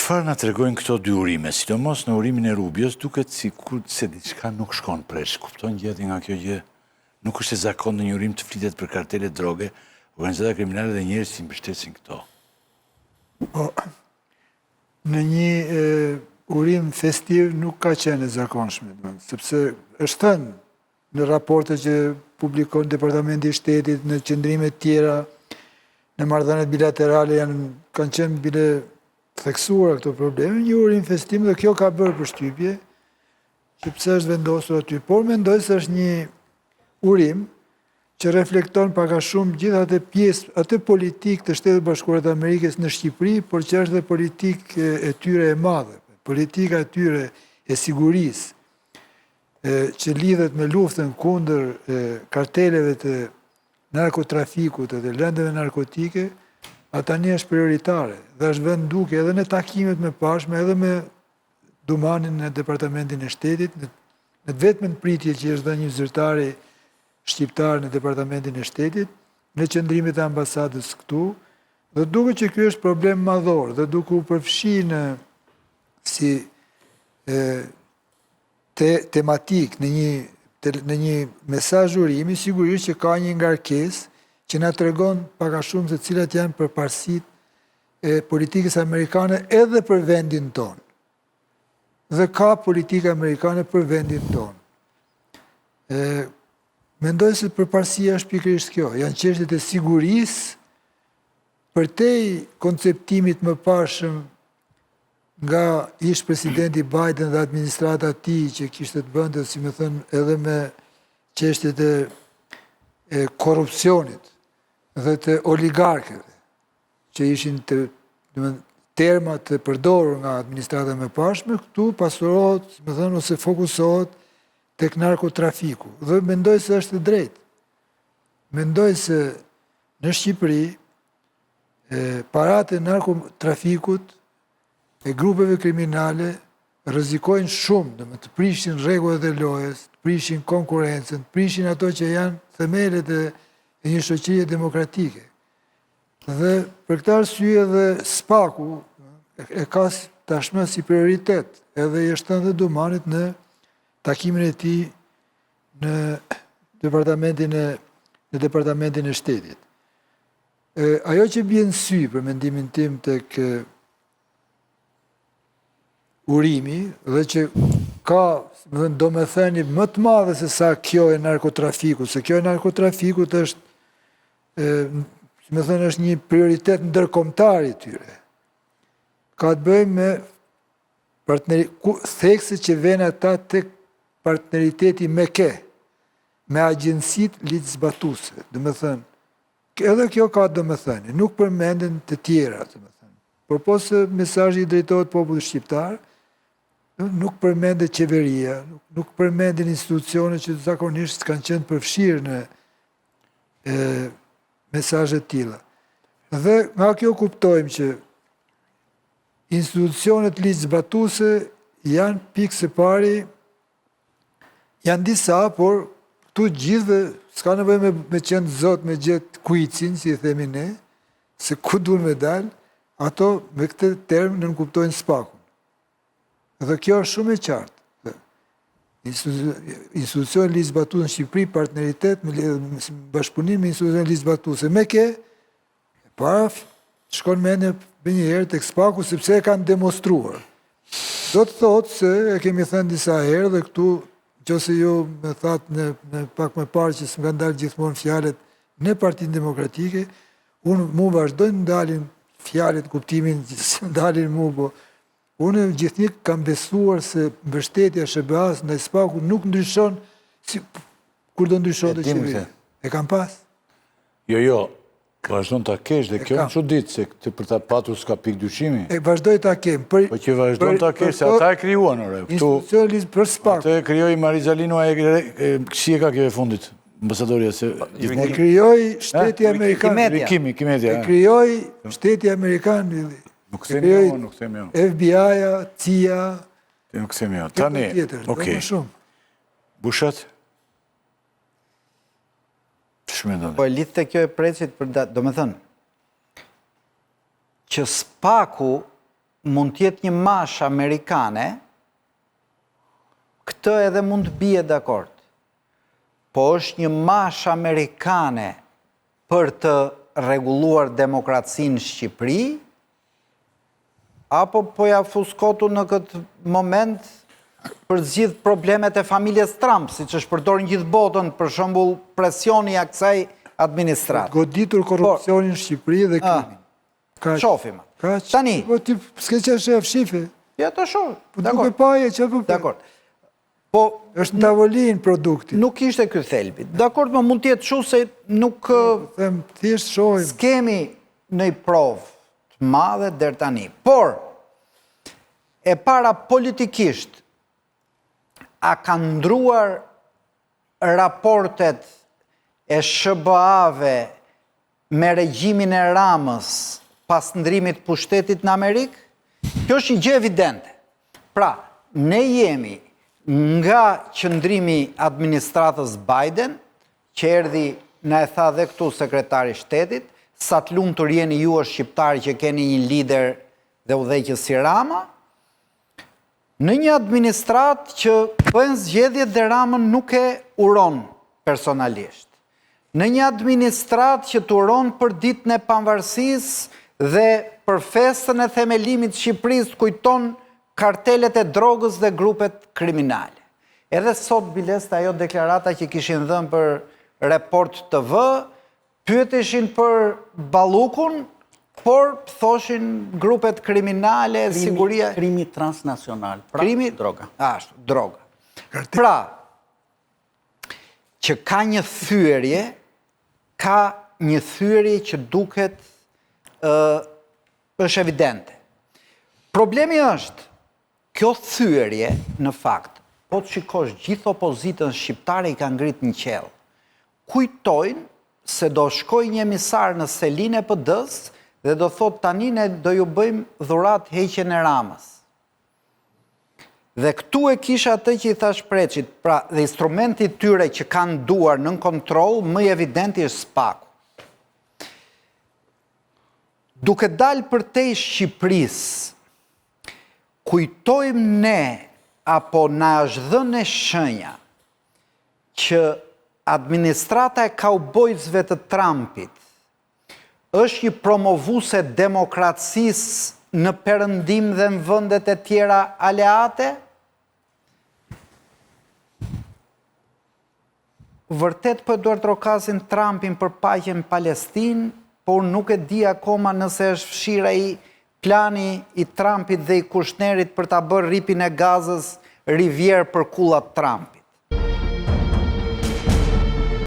Çfarë na tregojnë këto dy urime, sidomos në urimin e Rubios, duket sikur se diçka nuk shkon presh. Kupton gjeti nga kjo gjë? Nuk është e zakon në një urim të flitet për kartele droge, organizata kriminale dhe njerëz që mbështesin këto. Po, në një urim festiv nuk ka qenë e zakonshme, sepse është thënë në raporte që publikon Departamenti i Shtetit, në qendrimet tjera, në marrëdhëniet bilaterale kanë qenë bile theksuara këto probleme, një urim festim dhe kjo ka bërë përshtypje, që pse është vendosur aty, por mendoj se është një urim që reflekton pak a shumë gjithë atë pjesë, atë politikë të Shtetit Bashkuar të Amerikës në Shqipëri, por që është dhe politikë e tyre e madhe, politika e tyre e sigurisë, që lidhet me luftën kundër karteleve të narkotrafikut dhe lëndëve narkotike, tani është prioritare dhe është vend duke edhe në takimet me pashme, edhe me dumanin në Departamentin e Shtetit, në vetëm në pritje që është dhe një zyrtari shqiptar në Departamentin e Shtetit, në qëndrimit e ambasadës këtu, dhe duke që kjo është problem madhor, dhe duke u përfshi në si tematik në një mesazh urimi, sigurisht që ka një ngarkesë që na tregon pak a shumë se cilat janë përparësitë e politikës amerikane edhe për vendin tonë. Dhe ka politika amerikane për vendin tonë. Mendoj se përparësia është pikërisht kjo, janë çështjet e sigurisë përtej konceptimit më parshëm nga ish presidenti Biden dhe administrata e tij që kishte të bënte, si më thënë, edhe me çështjet e korrupsionit dhe të oligarkëve, që ishin terma të përdorur nga administrata më pashme, këtu pasurohet, si më thënë, ose fokusohet tek narkotrafiku. Dhe mendoj se është e drejtë. Mendoj se në Shqipëri paratë e narkotrafikut e grupeve kriminale rrezikojnë shumë, të prishin rregullat e lojës, të prishin konkurrencën, të prishin ato që janë themelet e një shoqërie demokratike. Dhe për këtë arsye dhe SPAK-u e ka tashmë si prioritet, edhe i është thënë dhe Dumanit në takimin e tij në Departamentin e Shtetit. Ajo që bie në sy për mendimin tim tek urimi dhe që ka domethënie më të madhe se sa kjo e narkotrafikut, se kjo e narkotrafikut është, si më thënë, është një prioritet ndërkombëtar i tyre. Ka të bëjë me thekse që vjen ata tek partneriteti me agjencitë ligjzbatuese, domethënë, edhe kjo ka domethënie, nuk përmenden të tjera, domethënë. Por pse mesazhi i drejtohet popullit shqiptar, nuk përmendet qeveria, nuk përmenden institucionet që zakonisht kanë qenë përfshirë në mesazhe të tilla. Dhe nga kjo kuptojmë që institucionet ligjzbatuese janë pikë së pari, janë disa, por këtu gjithve s'ka nevojë me qenë zot me gjetë kuicin, si e themi ne, se ku duhen me dalë, ato me këtë term nënkuptojnë SPAK-un. Dhe kjo është shumë e qartë. Institucion ligjzbatuese në Shqipëri, partneritet, bashkëpunim me institucion ligjzbatuese. Me para shkon mendja njëherë tek SPAK-u sepse e kanë demonstruar. Do të thotë se e kemi thënë disa herë dhe këtu, nëse ju më thatë në pak më parë që s'm kanë dalë gjithmonë fjalët në Partinë Demokratike, unë mu vazhdojnë ndalin fjalët, kuptimin që ndalin mu, po unë gjithnjë kam besuar se mbështetja e SBA-s ndaj SPAK-ut nuk ndryshon kur do ndryshon të qeveria. E kam pas. Jo, vazhdon ta kesh dhe kjo në çuditë se për ta patur s'ka pikë dyshimi. E vazhdoj ta kem. Po që vazhdon ta kesh, se ata e krijuan ore. Institucionalisht për SPAK. Atë e krijoi Marizalino, si e ka kjo e fundit? Ambasadoria se e krijoi Shteti Amerikan. Kimedia. E krijoi Shteti Amerikan. Nuk themi jo. FBI-a, CIA. Nuk themi jo. Tani, okej. Bushat? Po e lidh të kjo e precit për do me thënë, që SPAK-u mund t'jetë një mash amerikane, këtë edhe mund të bie dakord. Po është një mash amerikane për të rregulluar demokracinë në Shqipëri, apo po ja fuskotu në këtë moment për zgjidh problemet e familjes Trump, siç është përdorur në gjithë botën, për shembull presioni i kësaj administratë. Goditur korrupsionin në Shqipëri dhe krimin. Shofim. Tani. Po ti s'ke qenë shef shifi. Ja të shoh. Po duke paje që po. Dakor. Po është në tavolinë produkti. Nuk ishte ky thelbi. Dakor, më mund të jetë kështu se nuk them thjesht shohim. S'kemi në provë të madhe deri tani. Por e para politikisht a kanë ndruar raportet e SBA-ve me regjimin e Ramës pas ndrimit pushtetit në Amerikë? Kjo është një gjë evidente. Pra, ne jemi nga qëndrimi administratës Biden, që erdhi na e tha dhe këtu sekretari shtetit, sa të lumtur jeni ju është shqiptarë që keni një lider dhe udhëheqës si Rama, në një administratë që bën zgjedhjet dhe Ramën nuk e uron personalisht. Në një administratë që të uron për ditën e pavarësisë dhe për festën e themelimit të Shqipërisë, kujton kartelet e drogës dhe grupet kriminale. Edhe sot bilesta ajo deklarata që kishin dhënë për Report TV, pyeteshin për Ballukun, por thoshin grupet kriminale, siguria... Krimi transnacional, pra droga. Ashtu, droga. Pra, që ka një thyerje që duket është evidente. Problemi është, kjo thyerje, në fakt, po të shikosh gjithë opozitën shqiptare i ka ngrit në qell. Kujtojnë se do shkoj një emisar në Selin e PD-s dhe do thot tani ne do ju bëjmë dhurat heqjen e Ramës. Dhe këtu e kisha atë që i thash Preçit, pra dhe instrumenti tyre që kanë duar nën kontroll, më evidenti është SPAK-u. Duke dalë përtej Shqipërisë, kujtojmë ne, apo na është dhënë shenja, që administrata e kaubojzve të Trumpit është një promovuese demokracisë në perëndim dhe në vendet e tjera aleate? Vërtet po e duart trokasin Trumpin për paqen në Palestinë, por nuk e di akoma nëse është fshira i plani i Trumpit dhe i Kushnerit për ta bërë ripin e Gazës rivjerë për kullat Trump.